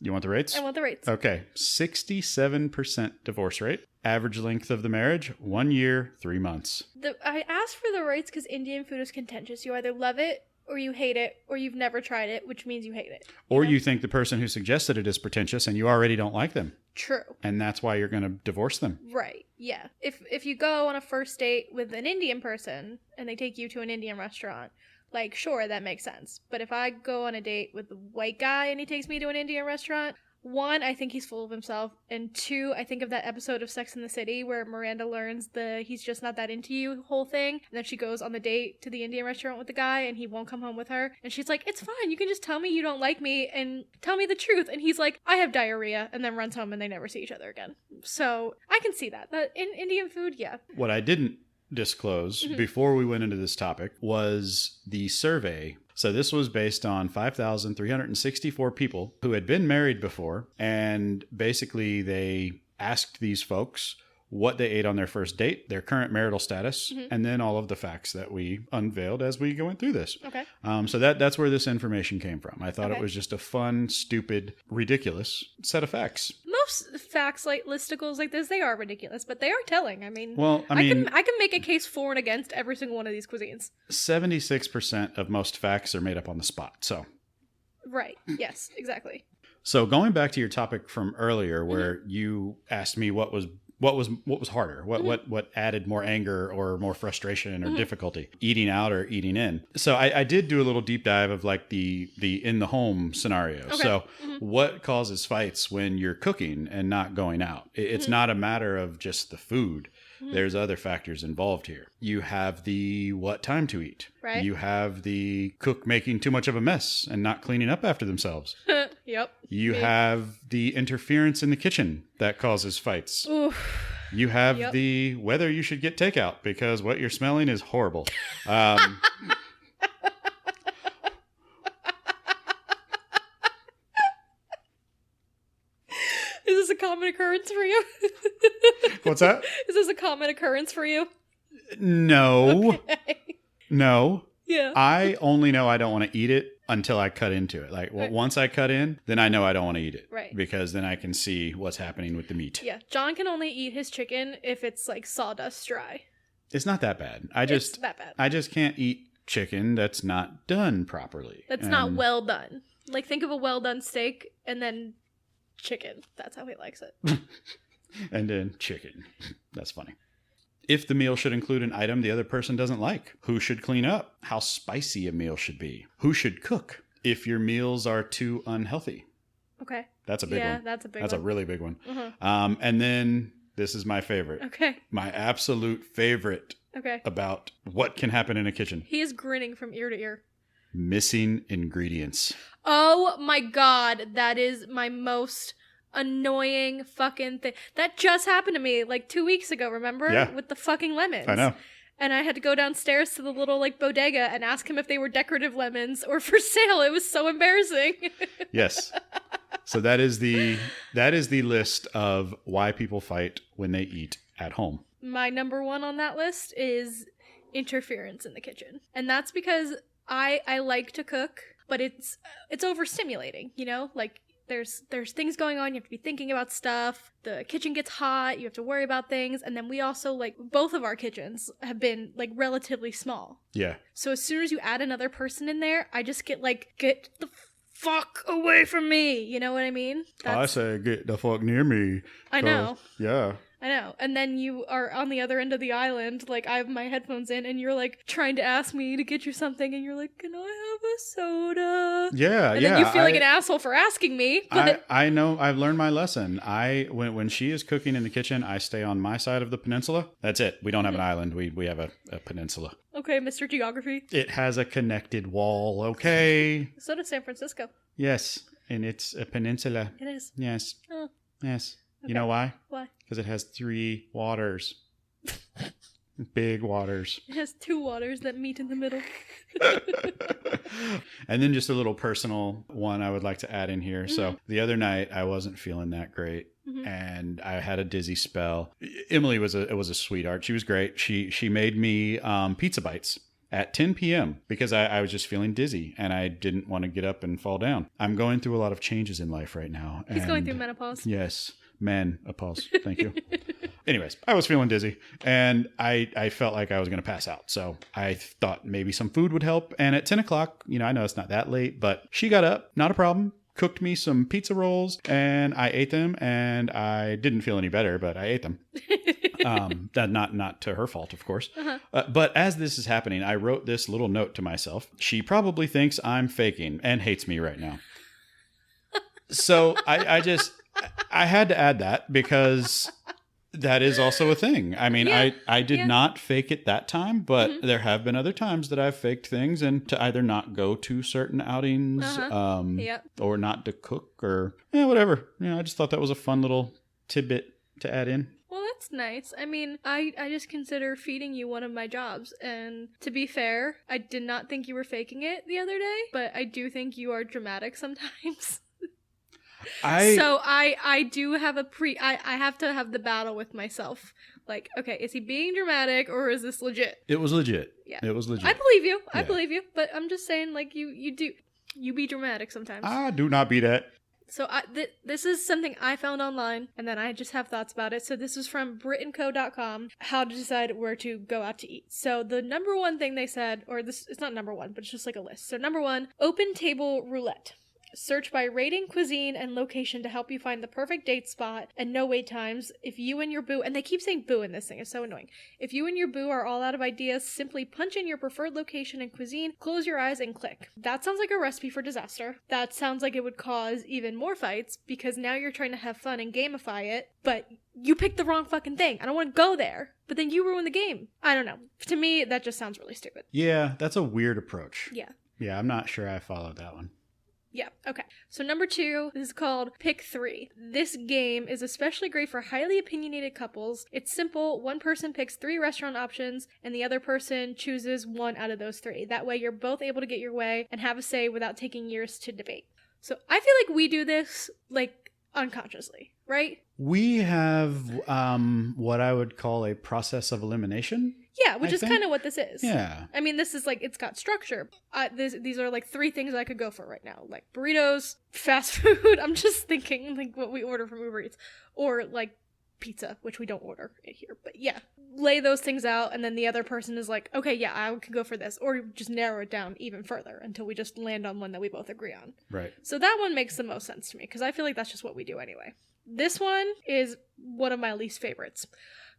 You want the rates? I want the rates. Okay. 67% divorce rate. Average length of the marriage, 1 year, 3 months. I asked for the rates because Indian food is contentious. You either love it or you hate it, or you've never tried it, which means you hate it. Or you think the person who suggested it is pretentious and you already don't like them. True. And that's why you're going to divorce them. Right. Yeah. If you go on a first date with an Indian person and they take you to an Indian restaurant, like, sure, that makes sense. But if I go on a date with a white guy and he takes me to an Indian restaurant, 1, I think he's full of himself. And 2, I think of that episode of Sex and the City where Miranda learns the he's just not that into you whole thing. And then she goes on the date to the Indian restaurant with the guy and he won't come home with her. And she's like, it's fine. You can just tell me you don't like me and tell me the truth. And he's like, I have diarrhea, and then runs home and they never see each other again. So I can see that. But in Indian food, yeah. What I didn't disclose before we went into this topic was the survey. So this was based on 5,364 people who had been married before, and basically they asked these folks what they ate on their first date, their current marital status, and then all of the facts that we unveiled as we went through this. Okay. So that's where this information came from. I thought Okay. it was just a fun, stupid, ridiculous set of facts. Most facts like listicles like this, they are ridiculous, but they are telling. I mean, Well, I mean, I can make a case for and against every single one of these cuisines. 76% of most facts are made up on the spot. So Right. Yes, exactly. So going back to your topic from earlier, where you asked me what was harder, what added more anger or more frustration or difficulty, eating out or eating in. So I did do a little deep dive of like the in the home scenario. Okay. So what causes fights when you're cooking and not going out? It's not a matter of just the food. There's other factors involved here. You have the what time to eat. Right. You have the cook making too much of a mess and not cleaning up after themselves. Yep. You Me. have the interference in the kitchen that causes fights. Oof. You have Yep. the whether you should get takeout because what you're smelling is horrible. Is this a common occurrence for you? What's that? Is this a common occurrence for you? No. Okay. No. Yeah. I only know I don't want to eat it until I cut into it. Like Right. once I cut in, then I know I don't want to eat it. Right. Because then I can see what's happening with the meat. Yeah. John can only eat his chicken if it's like sawdust dry. It's not that bad. It's that bad. I just can't eat chicken that's not done properly. That's not And- well done. Like, think of a well done steak and then chicken. That's how he likes it. And then chicken. That's funny. If the meal should include an item the other person doesn't like, who should clean up? How spicy a meal should be? Who should cook? If your meals are too unhealthy, Okay. That's a big one. That's a big That's one. a really big one. Uh-huh. And then this is my favorite. Okay. My absolute favorite about what can happen in a kitchen. He is grinning from ear to ear. Missing ingredients. Oh my God. That is my most annoying fucking thing. That just happened to me like 2 weeks ago, remember? Yeah. With the fucking lemons. I know. And I had to go downstairs to the little like bodega and ask him if they were decorative lemons or for sale. It was so embarrassing. Yes. So that is the list of why people fight when they eat at home. My number one on that list is interference in the kitchen. And that's because I like to cook, but it's overstimulating, you know? Like there's things going on, you have to be thinking about stuff. The kitchen gets hot, you have to worry about things, and then we also like both of our kitchens have been like relatively small. Yeah. So as soon as you add another person in there, I just get the fuck away from me. You know what I mean? I say get the fuck near me. I know. Yeah. I know. And then you are on the other end of the island, like I have my headphones in, and you're like trying to ask me to get you something, and you're like, can I have a soda? Yeah, and then you feel like an asshole for asking me. But I know. I've learned my lesson. When she is cooking in the kitchen, I stay on my side of the peninsula. That's it. We don't have an island. We have a peninsula. Okay, Mr. Geography. It has a connected wall. Okay. So does San Francisco. Yes, and it's a peninsula. It is. Yes. Oh. Yes. Okay. You know why? Why? Because it has 3 waters. Big waters. It has 2 waters that meet in the middle. And then just a little personal one I would like to add in here. Mm-hmm. So the other night I wasn't feeling that great. Mm-hmm. And I had a dizzy spell. Emily was a sweetheart. She was great. She made me pizza bites at 10 p.m. because I was just feeling dizzy and I didn't want to get up and fall down. I'm going through a lot of changes in life right now. He's going through menopause. Yes. Menopause. Thank you. Anyways, I was feeling dizzy and I felt like I was going to pass out. So I thought maybe some food would help. And at 10 o'clock, I know it's not that late, but she got up, not a problem, cooked me some pizza rolls and I ate them and I didn't feel any better, but I ate them. That not to her fault, of course. Uh-huh. But as this is happening, I wrote this little note to myself. She probably thinks I'm faking and hates me right now. So I had to add that because that is also a thing. I mean, yeah. I did not fake it that time, but there have been other times that I've faked things and to either not go to certain outings or not to cook or whatever. I just thought that was a fun little tidbit to add in. Well, that's nice. I mean, I just consider feeding you one of my jobs. And to be fair, I did not think you were faking it the other day, but I do think you are dramatic sometimes. I do have I have to have the battle with myself. Like, okay, is he being dramatic or is this legit? It was legit. Yeah. It was legit. I believe you. I believe you. But I'm just saying, like, you be dramatic sometimes. I do not be that. So this is something I found online, and then I just have thoughts about it. So this is from BritandCo.com, how to decide where to go out to eat. So the number one thing they said, or this, it's not number one, but it's just like a list. So number 1, open table roulette. Search by rating, cuisine, and location to help you find the perfect date spot and no wait times. If you and your boo, and they keep saying boo in this thing, it's so annoying. If you and your boo are all out of ideas, simply punch in your preferred location and cuisine, close your eyes, and click. That sounds like a recipe for disaster. That sounds like it would cause even more fights because now you're trying to have fun and gamify it, but you picked the wrong fucking thing. I don't want to go there, but then you ruin the game. I don't know. To me, that just sounds really stupid. Yeah, that's a weird approach. Yeah. Yeah, I'm not sure I followed that one. Yeah, okay. So number 2, this is called Pick 3. This game is especially great for highly opinionated couples. It's simple. One person picks 3 restaurant options, and the other person chooses 1 out of those 3. That way you're both able to get your way and have a say without taking years to debate. So I feel like we do this, like, unconsciously, right? We have what I would call a process of elimination. Yeah, which is kind of what this is. Yeah. I mean, this is like, it's got structure. These are like 3 things I could go for right now. Like burritos, fast food. I'm just thinking like what we order from Uber Eats. Or like pizza, which we don't order here. But yeah, lay those things out. And then the other person is like, okay, yeah, I could go for this. Or just narrow it down even further until we just land on one that we both agree on. Right. So that one makes the most sense to me because I feel like that's just what we do anyway. This one is one of my least favorites.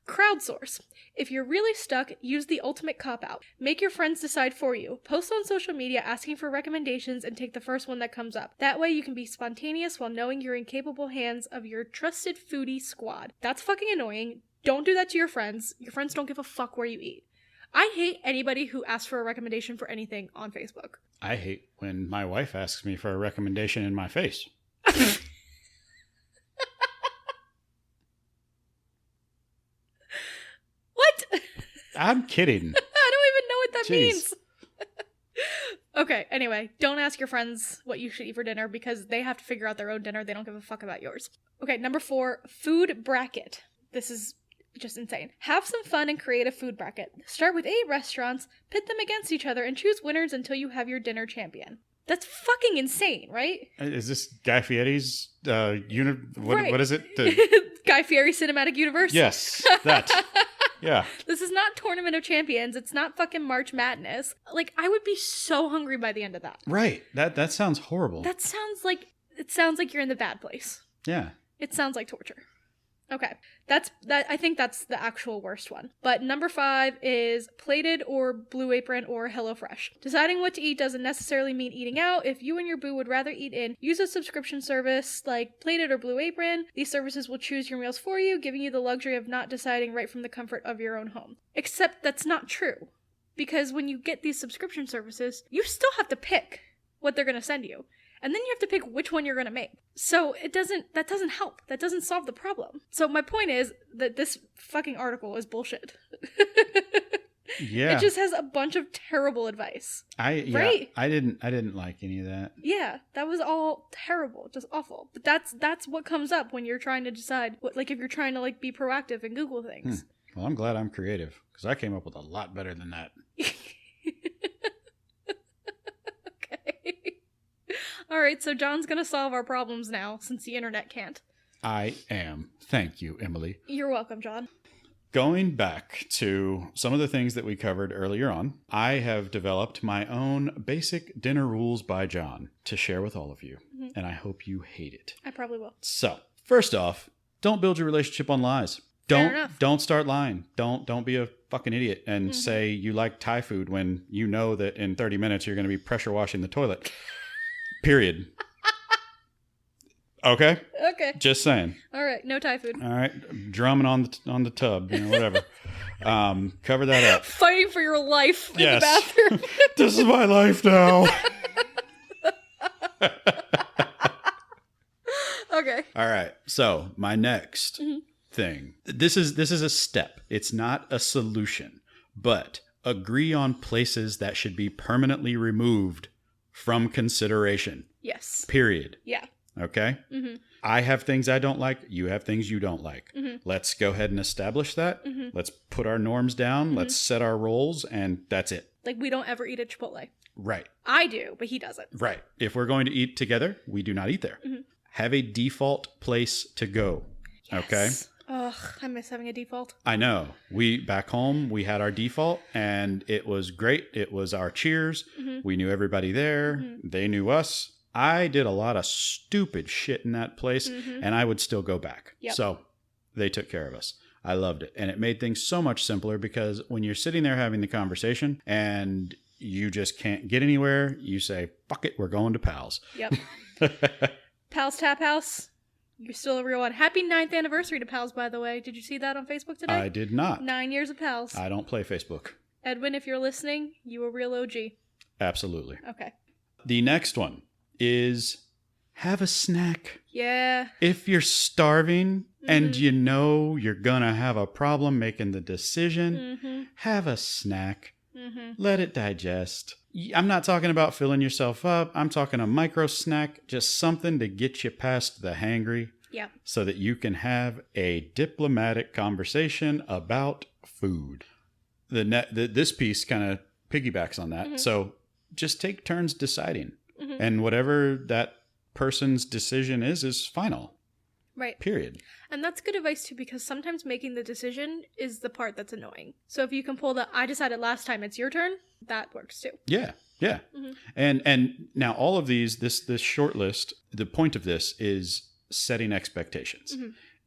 Crowdsource. If you're really stuck, use the ultimate cop-out. Make your friends decide for you. Post on social media asking for recommendations and take the first one that comes up. That way you can be spontaneous while knowing you're in capable hands of your trusted foodie squad. That's fucking annoying. Don't do that to your friends. Your friends don't give a fuck where you eat. I hate anybody who asks for a recommendation for anything on Facebook. I hate when my wife asks me for a recommendation in my face. What? I'm kidding. I don't even know what that Jeez. means. Okay, anyway, don't ask your friends what you should eat for dinner because they have to figure out their own dinner. They don't give a fuck about yours. Okay, number 4, food bracket. This is just insane. Have some fun and create a food bracket. Start with 8 restaurants, pit them against each other, and choose winners until you have your dinner champion. That's fucking insane, right? Is this Guy Fieri's Right. what is it? Guy Fieri Cinematic Universe? Yes, that. Yeah. This is not Tournament of Champions. It's not fucking March Madness. Like, I would be so hungry by the end of that. Right. That sounds horrible. It sounds like you're in the bad place. Yeah. It sounds like torture. Okay. I think that's the actual worst one. But number 5 is Plated or Blue Apron or HelloFresh. Deciding what to eat doesn't necessarily mean eating out. If you and your boo would rather eat in, use a subscription service like Plated or Blue Apron. These services will choose your meals for you, giving you the luxury of not deciding right from the comfort of your own home. Except that's not true. Because when you get these subscription services, you still have to pick what they're going to send you. And then you have to pick which one you're going to make. So that doesn't help. That doesn't solve the problem. So my point is that this fucking article is bullshit. Yeah. It just has a bunch of terrible advice. Right? I didn't like any of that. Yeah, that was all terrible, just awful. But that's what comes up when you're trying to decide what, like, if you're trying to like be proactive and Google things. Well, I'm glad I'm creative because I came up with a lot better than that. Okay. All right, so John's going to solve our problems now since the internet can't. I am. Thank you, Emily. You're welcome, John. Going back to some of the things that we covered earlier on, I have developed my own basic dinner rules by John to share with all of you, and I hope you hate it. I probably will. So, first off, don't build your relationship on lies. Don't start lying. Don't be a fucking idiot and say you like Thai food when you know that in 30 minutes you're going to be pressure washing the toilet. Period. Okay? Okay. Just saying. All right, no Thai food. All right. Drumming on the tub, whatever. Cover that up. Fighting for your life in the Yes. bathroom. This is my life now. Okay. All right. So, my next thing. This is a step. It's not a solution, but agree on places that should be permanently removed from consideration. Yes. Period. Yeah. Okay? I have things I don't like. You have things you don't like. Let's go ahead and establish that. Let's put our norms down. Let's set our roles, and that's it. Like, we don't ever eat at Chipotle. Right. I do, but he doesn't. Right. If we're going to eat together, we do not eat there. Have a default place to go. Yes. Okay? Ugh, I miss having a default. I know. Back home, we had our default, and it was great. It was our cheers. We knew everybody there. They knew us. I did a lot of stupid shit in that place, and I would still go back. Yep. So they took care of us. I loved it. And it made things so much simpler because when you're sitting there having the conversation and you just can't get anywhere, you say, fuck it, we're going to Pals. Yep. Pals Tap House. You're still a real one. Happy 9th anniversary to Pals, by the way. Did you see that on Facebook today? I did not. 9 years of Pals. I don't play Facebook. Edwin, if you're listening, you a real OG. Absolutely. Okay. The next one is have a snack. Yeah. If you're starving and you know you're going to have a problem making the decision, have a snack. Let it digest. I'm not talking about filling yourself up. I'm talking a micro snack, just something to get you past the hangry. Yeah. So that you can have a diplomatic conversation about food. This piece kind of piggybacks on that. So just take turns deciding. And whatever that person's decision is final. Right. Period. And that's good advice too, because sometimes making the decision is the part that's annoying. So if you can pull the I decided last time, it's your turn, that works too. Yeah. Yeah. And now all of these, this short list, the point of this is setting expectations.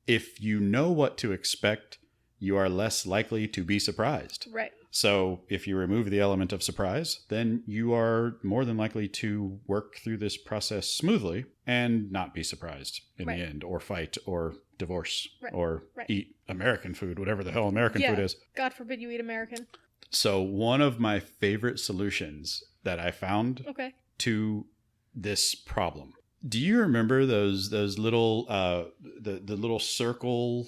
If you know what to expect, you are less likely to be surprised. Right. So if you remove the element of surprise, then you are more than likely to work through this process smoothly and not be surprised in the end, or fight, or divorce, or eat American food, whatever the hell American food is. God forbid you eat American. So one of my favorite solutions that I found to this problem. Do you remember those little the little circle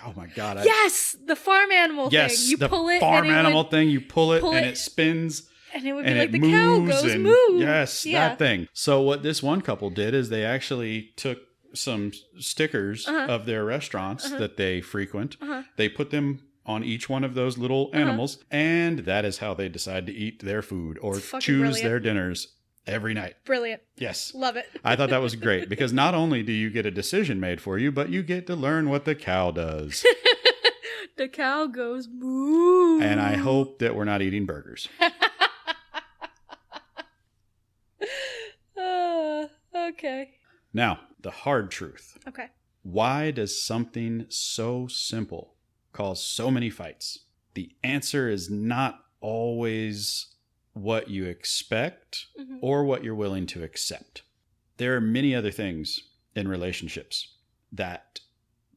oh my God. Yes, the farm animal thing. You pull it. Farm animal thing. You pull it and it spins. And it would be like the cow goes moo. Yes, that thing. So what this one couple did is they actually took some stickers of their restaurants that they frequent. They put them on each one of those little animals. And that is how they decide to eat their food or choose their dinners every night. Brilliant. Yes. Love it. I thought that was great because not only do you get a decision made for you, but you get to learn what the cow does. The cow goes moo. And I hope that we're not eating burgers. Okay. Now, the hard truth. Okay. Why does something so simple cause so many fights? The answer is not always what you expect or what you're willing to accept. There are many other things in relationships that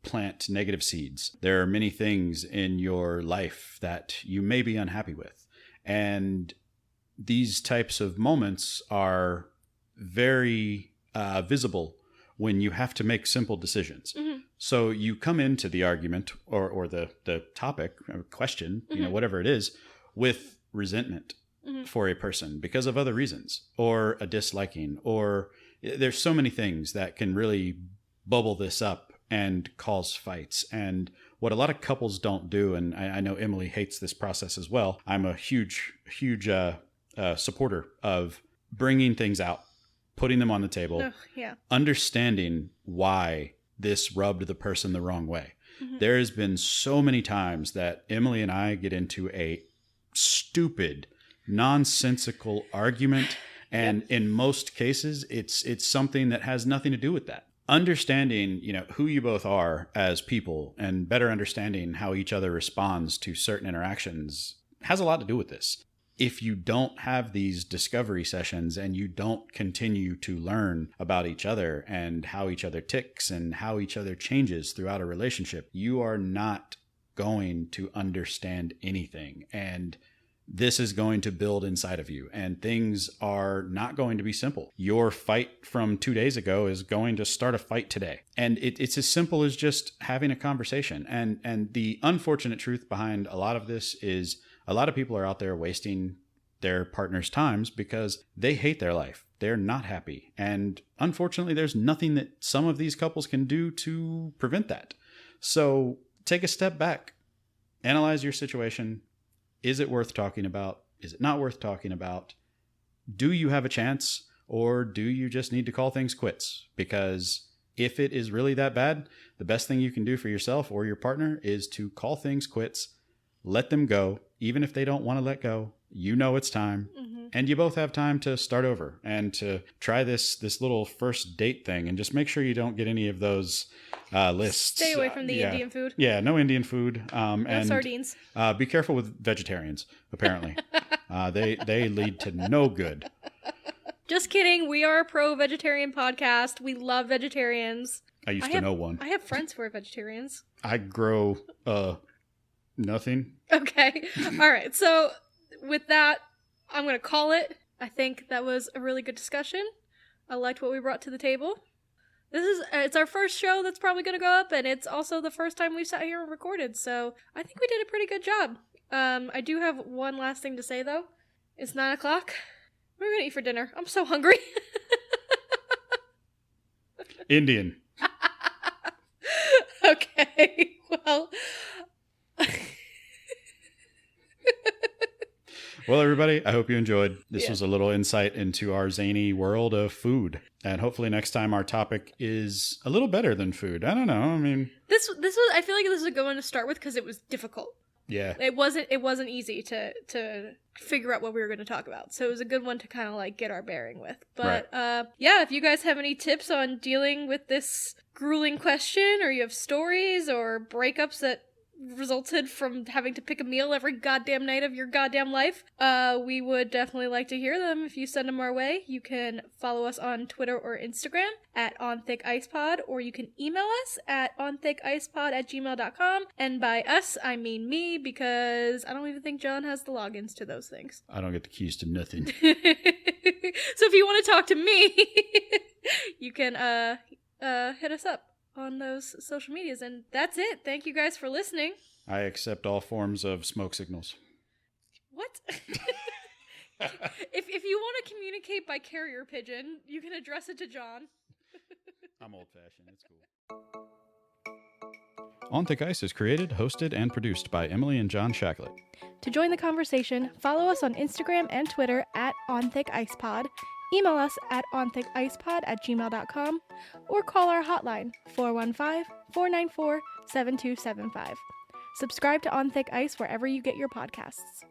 plant negative seeds. There are many things in your life that you may be unhappy with. And these types of moments are very visible when you have to make simple decisions. So you come into the argument or the topic or question, whatever it is, with resentment for a person because of other reasons, or a disliking, or there's so many things that can really bubble this up and cause fights. And what a lot of couples don't do, and I know Emily hates this process as well. I'm a huge supporter of bringing things out, putting them on the table, understanding why this rubbed the person the wrong way. There has been so many times that Emily and I get into a stupid, nonsensical argument, and in most cases, it's something that has nothing to do with that. Understanding, who you both are as people and better understanding how each other responds to certain interactions has a lot to do with this. If you don't have these discovery sessions and you don't continue to learn about each other and how each other ticks and how each other changes throughout a relationship, you are not going to understand anything. And this is going to build inside of you, and things are not going to be simple. Your fight from 2 days ago is going to start a fight today. And it's as simple as just having a conversation. And the unfortunate truth behind a lot of this is a lot of people are out there wasting their partner's times because they hate their life. They're not happy. And unfortunately, there's nothing that some of these couples can do to prevent that. So take a step back, analyze your situation. Is it worth talking about? Is it not worth talking about? Do you have a chance, or do you just need to call things quits? Because if it is really that bad, the best thing you can do for yourself or your partner is to call things quits, let them go, even if they don't want to let go. It's time. And you both have time to start over and to try this little first date thing, and just make sure you don't get any of those lists. Stay away from the Indian food. Yeah, no Indian food. No and sardines. Be careful with vegetarians, apparently. They lead to no good. Just kidding. We are a pro-vegetarian podcast. We love vegetarians. I used to know one. I have friends who are vegetarians. I grow nothing. Okay. All right. So with that, I'm going to call it. I think that was a really good discussion. I liked what we brought to the table. It's our first show that's probably going to go up, and it's also the first time we've sat here and recorded, so I think we did a pretty good job. I do have one last thing to say, though. It's 9 o'clock. We're going to eat for dinner. I'm so hungry. Indian. Okay, well... Well, everybody, I hope you enjoyed. This was a little insight into our zany world of food. And hopefully next time our topic is a little better than food. I don't know. I mean... This was, I feel like this is a good one to start with because it was difficult. Yeah. It wasn't easy to figure out what we were going to talk about. So it was a good one to kind of like get our bearing with. But yeah, if you guys have any tips on dealing with this grueling question, or you have stories or breakups that resulted from having to pick a meal every goddamn night of your goddamn life, we would definitely like to hear them. If you send them our way, you can follow us on Twitter or Instagram at onthickIcepod, or you can email us at onthickIcepod@gmail.com. And by us, I mean me, because I don't even think John has the logins to those things. I don't get the keys to nothing. So if you want to talk to me, you can hit us up on those social medias. And that's it. Thank you guys for listening. I accept all forms of smoke signals. What? If you want to communicate by carrier pigeon, you can address it to John. I'm old-fashioned. It's cool. On Thick Ice is created, hosted, and produced by Emily and John Shacklet. To join the conversation, follow us on Instagram and Twitter at onthickIcepod, email us at onthickIcepod@gmail.com, or call our hotline, 415-494-7275. Subscribe to On Thick Ice wherever you get your podcasts.